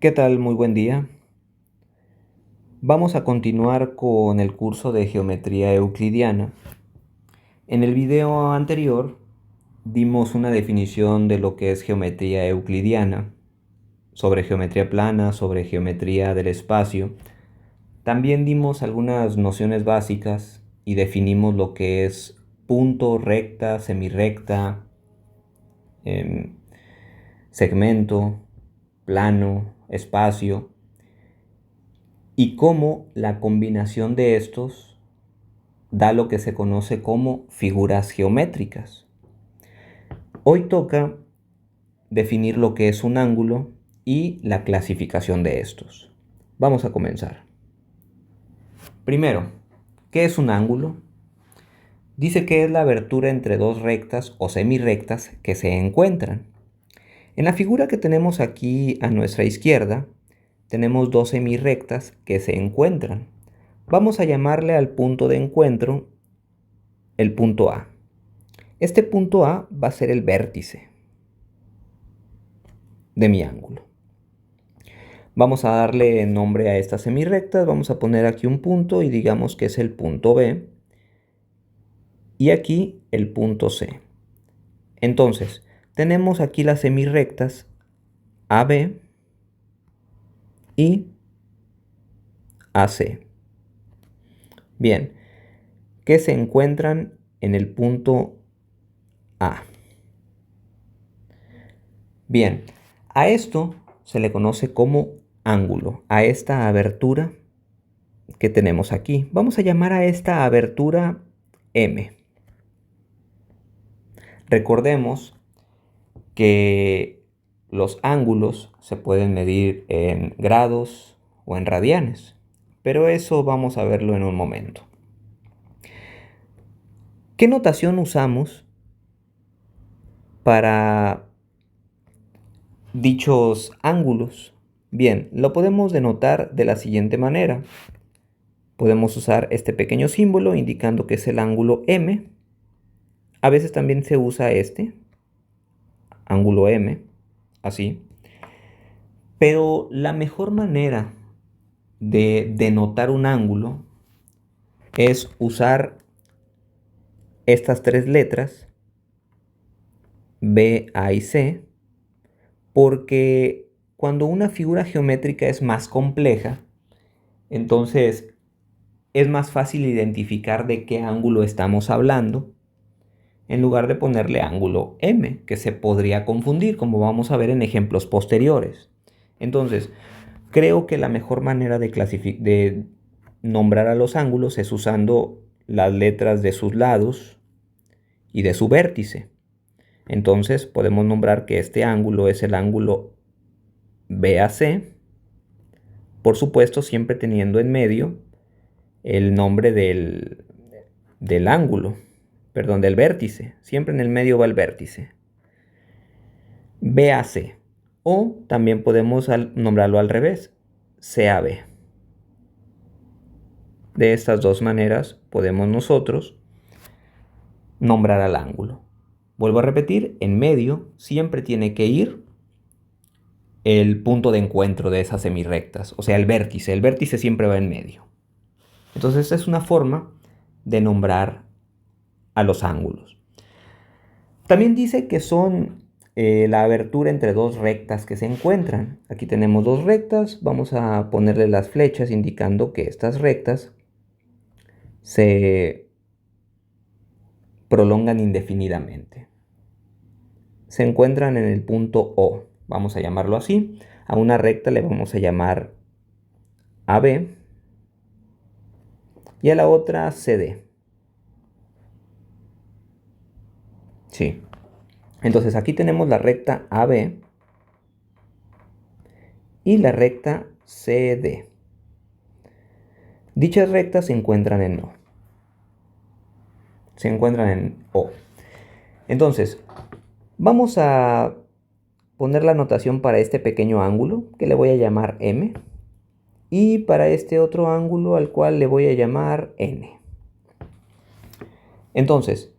¿Qué tal? Muy buen día. Vamos a continuar con el curso de geometría euclidiana. En el video anterior dimos una definición de lo que es geometría euclidiana, sobre geometría plana, sobre geometría del espacio. También dimos algunas nociones básicas y definimos lo que es punto, recta, semirrecta, em, segmento, plano, espacio, y cómo la combinación de estos da lo que se conoce como figuras geométricas. Hoy toca definir lo que es un ángulo y la clasificación de estos. Vamos a comenzar. Primero, ¿qué es un ángulo? Dice que es la abertura entre dos rectas o semirrectas que se encuentran. En la figura que tenemos aquí a nuestra izquierda, tenemos dos semirrectas que se encuentran. Vamos a llamarle al punto de encuentro el punto A. Este punto A va a ser el vértice de mi ángulo. Vamos a darle nombre a estas semirrectas, vamos a poner aquí un punto y digamos que es el punto B y aquí el punto C. Entonces, tenemos aquí las semirrectas AB y AC. Bien, que se encuentran en el punto A. Bien, a esto se le conoce como ángulo, a esta abertura que tenemos aquí. Vamos a llamar a esta abertura M. Recordemos que los ángulos se pueden medir en grados o en radianes, pero eso vamos a verlo en un momento. ¿Qué notación usamos para dichos ángulos? Bien, lo podemos denotar de la siguiente manera. Podemos usar este pequeño símbolo indicando que es el ángulo M. A veces también se usa este ángulo M, así. Pero la mejor manera de denotar un ángulo es usar estas tres letras, B, A y C, porque cuando una figura geométrica es más compleja, entonces es más fácil identificar de qué ángulo estamos hablando, en lugar de ponerle ángulo M, que se podría confundir, como vamos a ver en ejemplos posteriores. Entonces, creo que la mejor manera de nombrar a los ángulos es usando las letras de sus lados y de su vértice. Entonces podemos nombrar que este ángulo es el ángulo BAC, por supuesto siempre teniendo en medio el nombre del ángulo, perdón, del vértice. Siempre en el medio va el vértice. BAC. O también podemos nombrarlo al revés, CAB. De estas dos maneras podemos nosotros nombrar al ángulo. Vuelvo a repetir, en medio siempre tiene que ir el punto de encuentro de esas semirrectas, o sea, el vértice. El vértice siempre va en medio. Entonces, esta es una forma de nombrar a los ángulos. También dice que son la abertura entre dos rectas que se encuentran. Aquí tenemos dos rectas, vamos a ponerle las flechas indicando que estas rectas se prolongan indefinidamente. Se encuentran en el punto O, vamos a llamarlo así. A una recta le vamos a llamar AB y a la otra CD. Sí. Entonces aquí tenemos la recta AB y la recta CD. Dichas rectas se encuentran en O. Se encuentran en O. Entonces, vamos a poner la notación para este pequeño ángulo que le voy a llamar M y para este otro ángulo al cual le voy a llamar N. Entonces,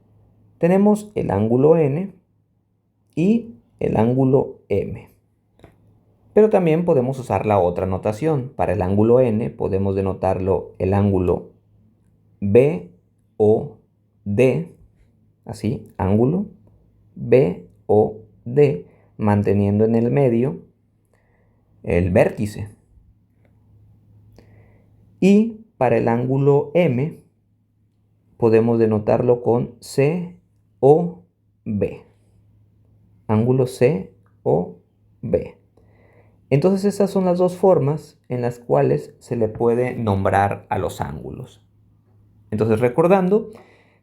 tenemos el ángulo N y el ángulo M. Pero también podemos usar la otra notación. Para el ángulo n podemos denotarlo el ángulo BOD, así, ángulo BOD, manteniendo en el medio el vértice. Y para el ángulo M podemos denotarlo con COB, ángulo COB. Entonces esas son las dos formas en las cuales se le puede nombrar a los ángulos. Entonces, recordando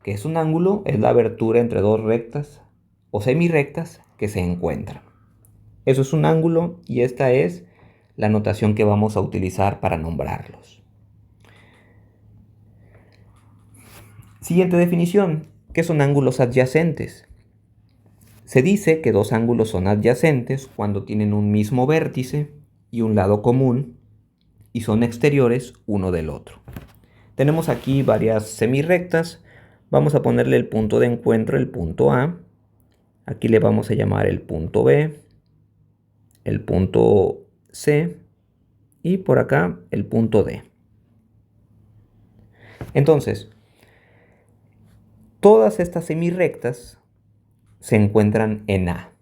que es un ángulo, es la abertura entre dos rectas o semirrectas que se encuentran. Eso es un ángulo y esta es la notación que vamos a utilizar para nombrarlos. Siguiente definición. ¿Qué son ángulos adyacentes? Se dice que dos ángulos son adyacentes cuando tienen un mismo vértice y un lado común y son exteriores uno del otro. Tenemos aquí varias semirrectas. Vamos a ponerle el punto de encuentro, el punto A. Aquí le vamos a llamar el punto B, el punto C y por acá el punto D. Entonces, todas estas semirrectas se encuentran en A.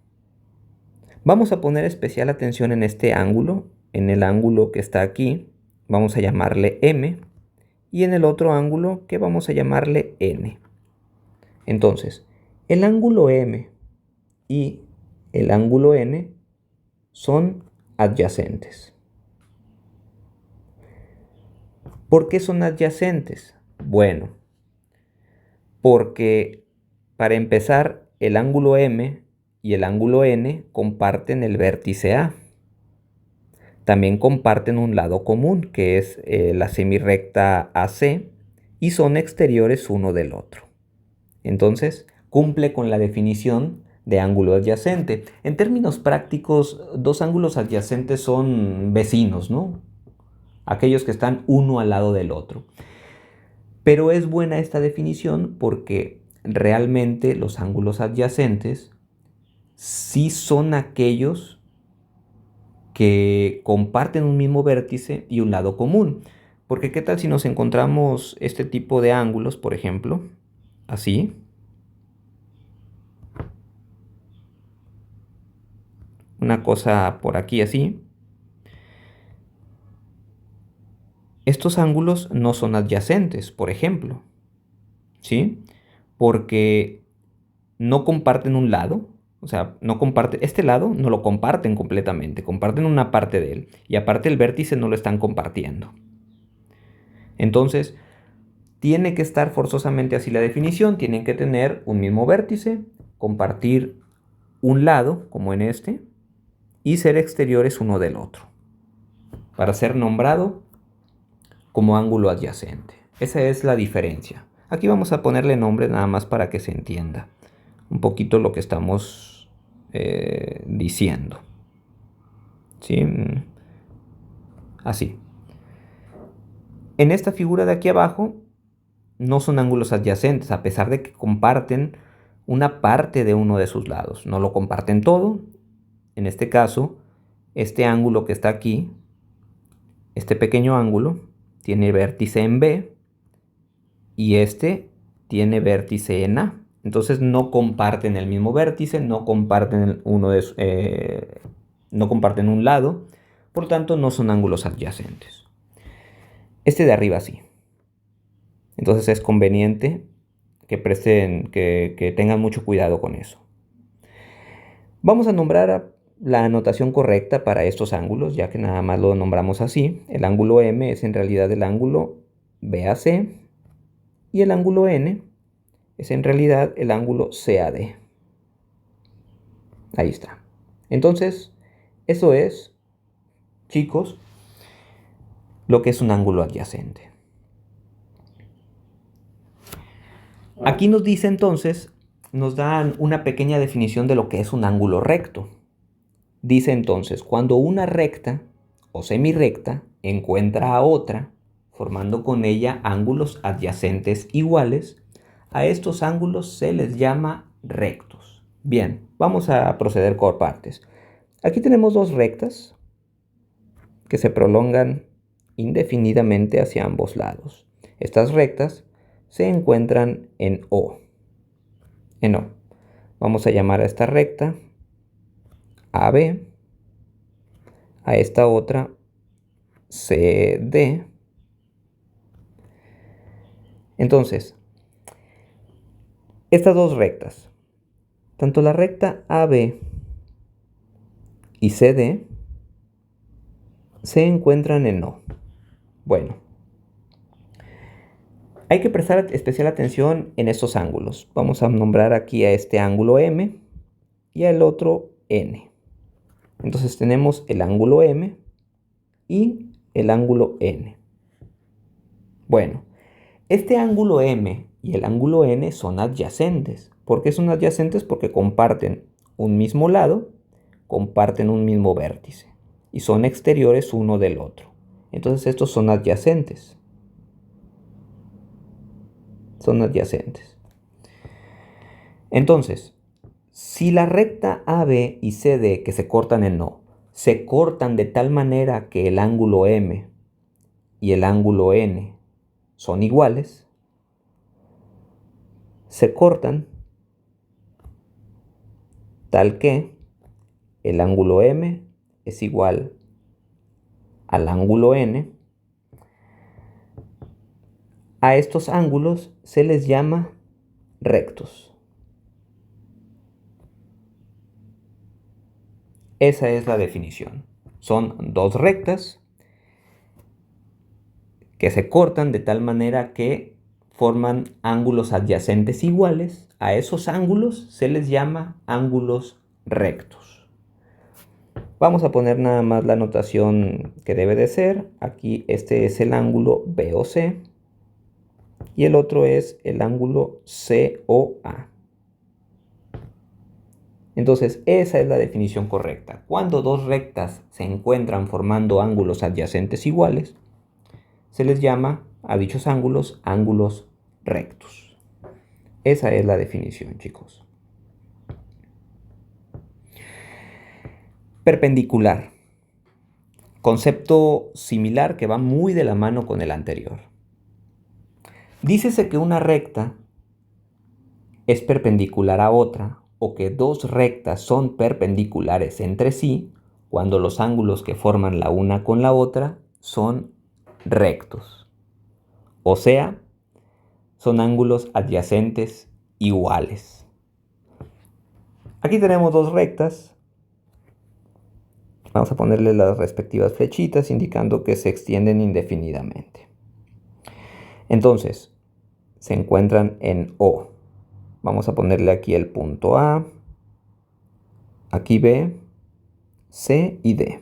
Vamos a poner especial atención en este ángulo, en el ángulo que está aquí, vamos a llamarle M, y en el otro ángulo que vamos a llamarle N. Entonces, el ángulo M y el ángulo N son adyacentes. ¿Por qué son adyacentes? Bueno, porque para empezar, el ángulo M y el ángulo N comparten el vértice A. También comparten un lado común, que es la semirrecta AC, y son exteriores uno del otro. Entonces, cumple con la definición de ángulo adyacente. En términos prácticos, dos ángulos adyacentes son vecinos, ¿no? Aquellos que están uno al lado del otro. Pero es buena esta definición porque realmente los ángulos adyacentes sí son aquellos que comparten un mismo vértice y un lado común. Porque ¿qué tal si nos encontramos este tipo de ángulos, por ejemplo, así? Una cosa por aquí así. Estos ángulos no son adyacentes, por ejemplo, ¿sí? Porque no comparten un lado, o sea, no comparten, este lado no lo comparten completamente, comparten una parte de él, y aparte el vértice no lo están compartiendo. Entonces, tiene que estar forzosamente así la definición, tienen que tener un mismo vértice, compartir un lado, como en este, y ser exteriores uno del otro, para ser nombrado como ángulo adyacente. Esa es la diferencia. Aquí vamos a ponerle nombre nada más para que se entienda un poquito lo que estamos diciendo. ¿Sí? Así. En esta figura de aquí abajo no son ángulos adyacentes, a pesar de que comparten una parte de uno de sus lados. No lo comparten todo. En este caso, este ángulo que está aquí, este pequeño ángulo, tiene vértice en B y este tiene vértice en A. Entonces no comparten el mismo vértice, no comparten no comparten un lado, por lo tanto no son ángulos adyacentes. Este de arriba sí. Entonces es conveniente que tengan mucho cuidado con eso. Vamos a nombrar la notación correcta para estos ángulos, ya que nada más lo nombramos así. El ángulo M es en realidad el ángulo BAC y el ángulo N es en realidad el ángulo CAD. Ahí está. Entonces, eso es, chicos, lo que es un ángulo adyacente. Aquí nos dice entonces, nos dan una pequeña definición de lo que es un ángulo recto. Dice entonces, cuando una recta o semirrecta encuentra a otra, formando con ella ángulos adyacentes iguales, a estos ángulos se les llama rectos. Bien, vamos a proceder por partes. Aquí tenemos dos rectas, que se prolongan indefinidamente hacia ambos lados. Estas rectas se encuentran en O. Vamos a llamar a esta recta AB, a esta otra CD. Entonces, estas dos rectas, tanto la recta AB y CD, se encuentran en O. Bueno, hay que prestar especial atención en estos ángulos. Vamos a nombrar aquí a este ángulo M y al otro N. Entonces tenemos el ángulo M y el ángulo N. Bueno, este ángulo M y el ángulo N son adyacentes. ¿Por qué son adyacentes? Porque comparten un mismo lado, comparten un mismo vértice y son exteriores uno del otro. Entonces estos son adyacentes. Son adyacentes. Entonces, si la recta AB y CD que se cortan en O, se cortan de tal manera que el ángulo M y el ángulo N son iguales, se cortan tal que el ángulo M es igual al ángulo N. A estos ángulos se les llama rectos. Esa es la definición. Son dos rectas que se cortan de tal manera que forman ángulos adyacentes iguales. A esos ángulos se les llama ángulos rectos. Vamos a poner nada más la notación que debe de ser. Aquí este es el ángulo BOC y el otro es el ángulo COA. Entonces, esa es la definición correcta. Cuando dos rectas se encuentran formando ángulos adyacentes iguales, se les llama a dichos ángulos ángulos rectos. Esa es la definición, chicos. Perpendicular. Concepto similar que va muy de la mano con el anterior. Dícese que una recta es perpendicular a otra o que dos rectas son perpendiculares entre sí cuando los ángulos que forman la una con la otra son rectos. O sea, son ángulos adyacentes iguales. Aquí tenemos dos rectas. Vamos a ponerle las respectivas flechitas indicando que se extienden indefinidamente. Entonces, se encuentran en O. Vamos a ponerle aquí el punto A, aquí B, C y D.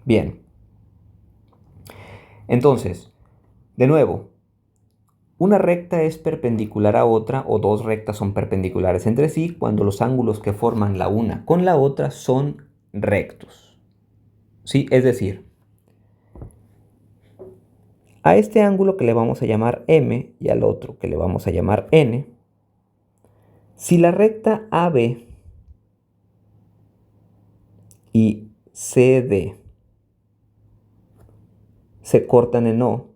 Bien. Entonces, de nuevo, una recta es perpendicular a otra o dos rectas son perpendiculares entre sí cuando los ángulos que forman la una con la otra son rectos. ¿Sí? Es decir, a este ángulo que le vamos a llamar M y al otro que le vamos a llamar N, si la recta AB y CD se cortan en O,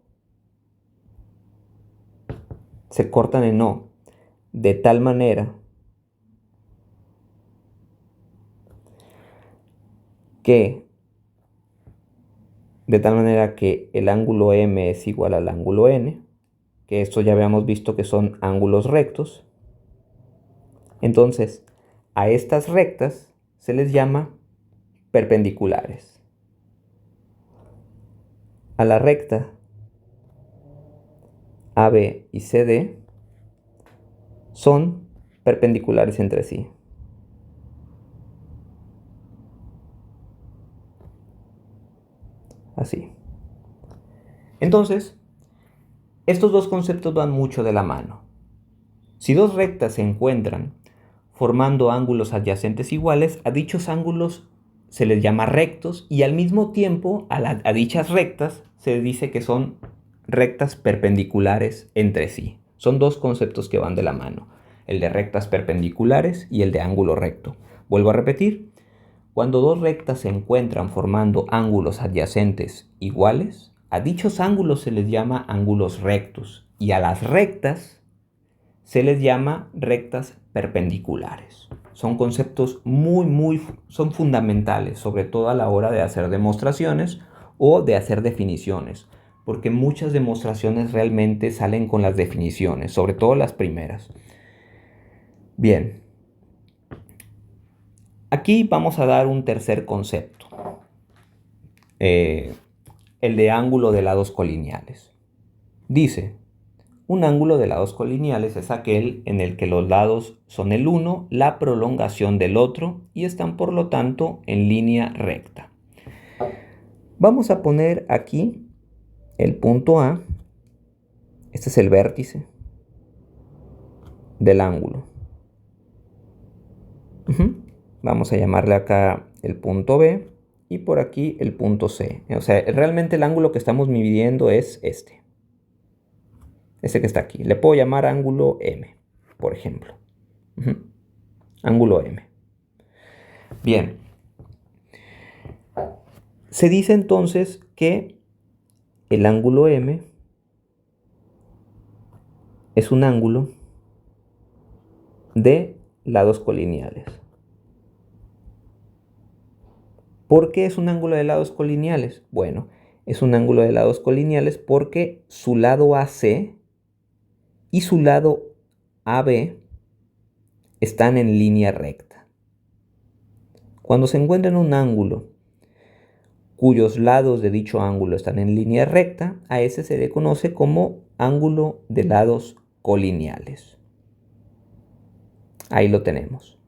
de tal manera que el ángulo M es igual al ángulo N, que esto ya habíamos visto que son ángulos rectos. Entonces, a estas rectas se les llama perpendiculares. A la recta AB y CD son perpendiculares entre sí. Así. Entonces, estos dos conceptos van mucho de la mano. Si dos rectas se encuentran formando ángulos adyacentes iguales, a dichos ángulos se les llama rectos y al mismo tiempo a dichas rectas se dice que son rectas perpendiculares entre sí. Son dos conceptos que van de la mano, el de rectas perpendiculares y el de ángulo recto. Vuelvo a repetir, Cuando dos rectas se encuentran formando ángulos adyacentes iguales, a dichos ángulos se les llama ángulos rectos y a las rectas se les llama rectas perpendiculares. Son conceptos son fundamentales, sobre todo a la hora de hacer demostraciones o de hacer definiciones, porque muchas demostraciones realmente salen con las definiciones, sobre todo las primeras. Bien, aquí vamos a dar un tercer concepto, el de ángulo de lados colineales. Dice, un ángulo de lados colineales es aquel en el que los lados son el uno la prolongación del otro y están por lo tanto en línea recta. Vamos a poner aquí el punto A. Este es el vértice del ángulo. Vamos a llamarle acá el punto B y por aquí el punto C. O sea, realmente el ángulo que estamos midiendo es este. Este que está aquí. Le puedo llamar ángulo M, por ejemplo. Ángulo M. Bien. Se dice entonces que el ángulo M es un ángulo de lados colineales. ¿Por qué es un ángulo de lados colineales? Bueno, es un ángulo de lados colineales porque su lado AC y su lado AB están en línea recta. Cuando se encuentra en un ángulo cuyos lados de dicho ángulo están en línea recta, a ese se le conoce como ángulo de lados colineales. Ahí lo tenemos.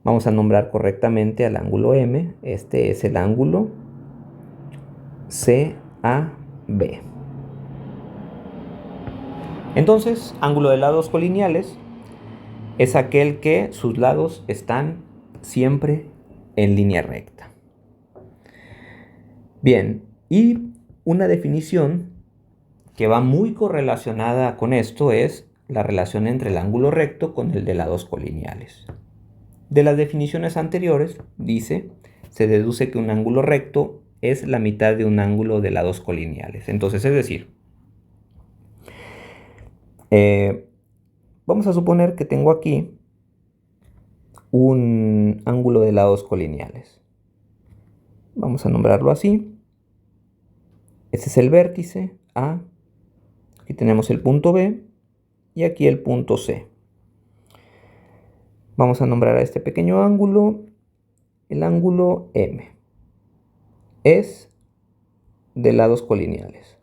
Vamos a nombrar correctamente al ángulo M. Este es el ángulo CAB. Entonces, ángulo de lados colineales es aquel que sus lados están siempre en línea recta. Bien, y una definición que va muy correlacionada con esto es la relación entre el ángulo recto con el de lados colineales. De las definiciones anteriores, dice, se deduce que un ángulo recto es la mitad de un ángulo de lados colineales. Entonces, es decir, vamos a suponer que tengo aquí un ángulo de lados colineales. Vamos a nombrarlo así. Este es el vértice A. Aquí tenemos el punto B y aquí el punto C. Vamos a nombrar a este pequeño ángulo el ángulo M. Es de lados colineales.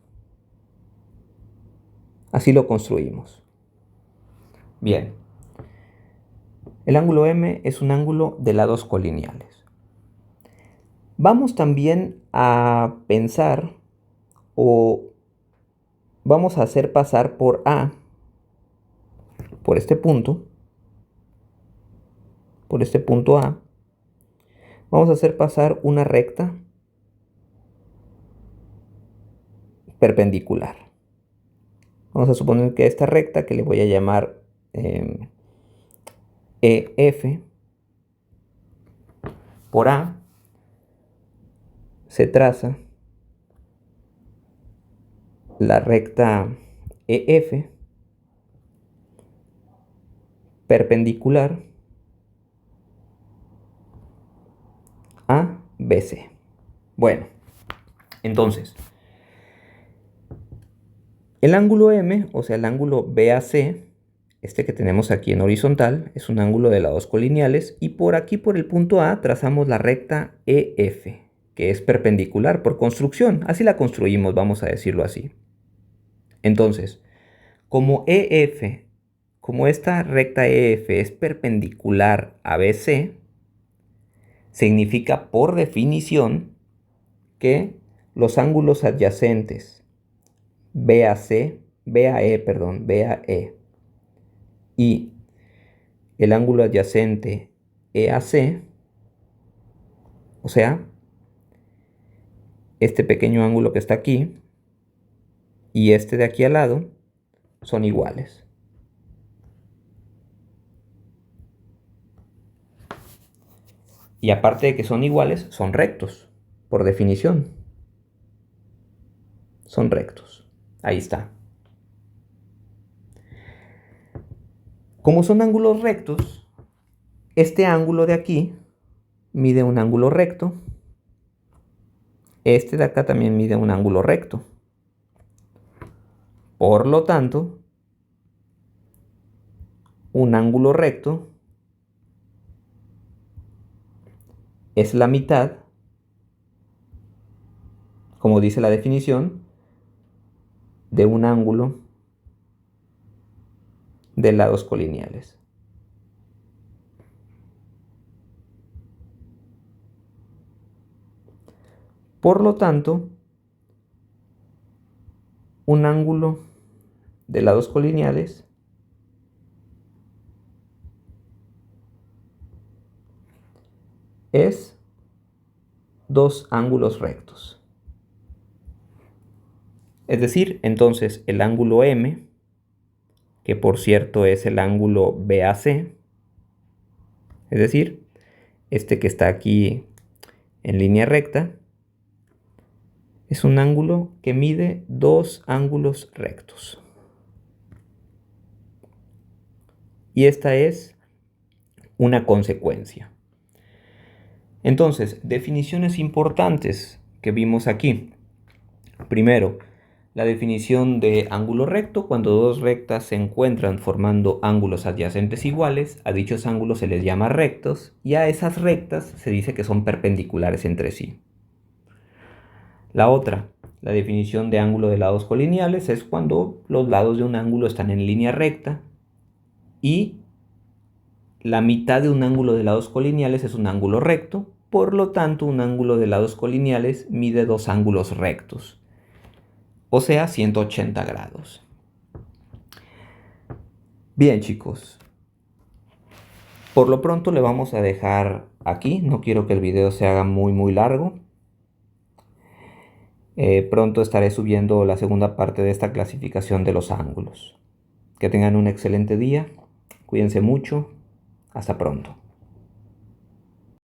Así lo construimos. Bien. El ángulo M es un ángulo de lados colineales. Vamos también a pensar o vamos a hacer pasar por A, por este punto A, vamos a hacer pasar una recta perpendicular. Vamos a suponer que esta recta, que le voy a llamar EF, por A, se traza la recta EF perpendicular a BC. Bueno, entonces, el ángulo M, o sea, el ángulo BAC, este que tenemos aquí en horizontal, es un ángulo de lados colineales y por aquí, por el punto A, trazamos la recta EF, que es perpendicular por construcción. Así la construimos, vamos a decirlo así. Entonces, como EF, como esta recta EF es perpendicular a BC, significa por definición que los ángulos adyacentes BAE y el ángulo adyacente EAC, o sea, este pequeño ángulo que está aquí y este de aquí al lado, son iguales. Y aparte de que son iguales, son rectos, por definición. Son rectos. Ahí está. Como son ángulos rectos, este ángulo de aquí mide un ángulo recto. Este de acá también mide un ángulo recto. Por lo tanto, un ángulo recto es la mitad, como dice la definición, de un ángulo de lados colineales. Por lo tanto, un ángulo de lados colineales es dos ángulos rectos. Es decir, entonces el ángulo M, que por cierto es el ángulo BAC, es decir, este que está aquí en línea recta, es un ángulo que mide dos ángulos rectos. Y esta es una consecuencia. Entonces, definiciones importantes que vimos aquí. Primero, la definición de ángulo recto: cuando dos rectas se encuentran formando ángulos adyacentes iguales, a dichos ángulos se les llama rectos y a esas rectas se dice que son perpendiculares entre sí. La otra, la definición de ángulo de lados colineales, es cuando los lados de un ángulo están en línea recta y la mitad de un ángulo de lados colineales es un ángulo recto. Por lo tanto, un ángulo de lados colineales mide dos ángulos rectos, o sea, 180 grados. Bien, chicos, por lo pronto le vamos a dejar aquí. No quiero que el video se haga muy largo. Pronto estaré subiendo la segunda parte de esta clasificación de los ángulos. Que tengan un excelente día. Cuídense mucho. Hasta pronto.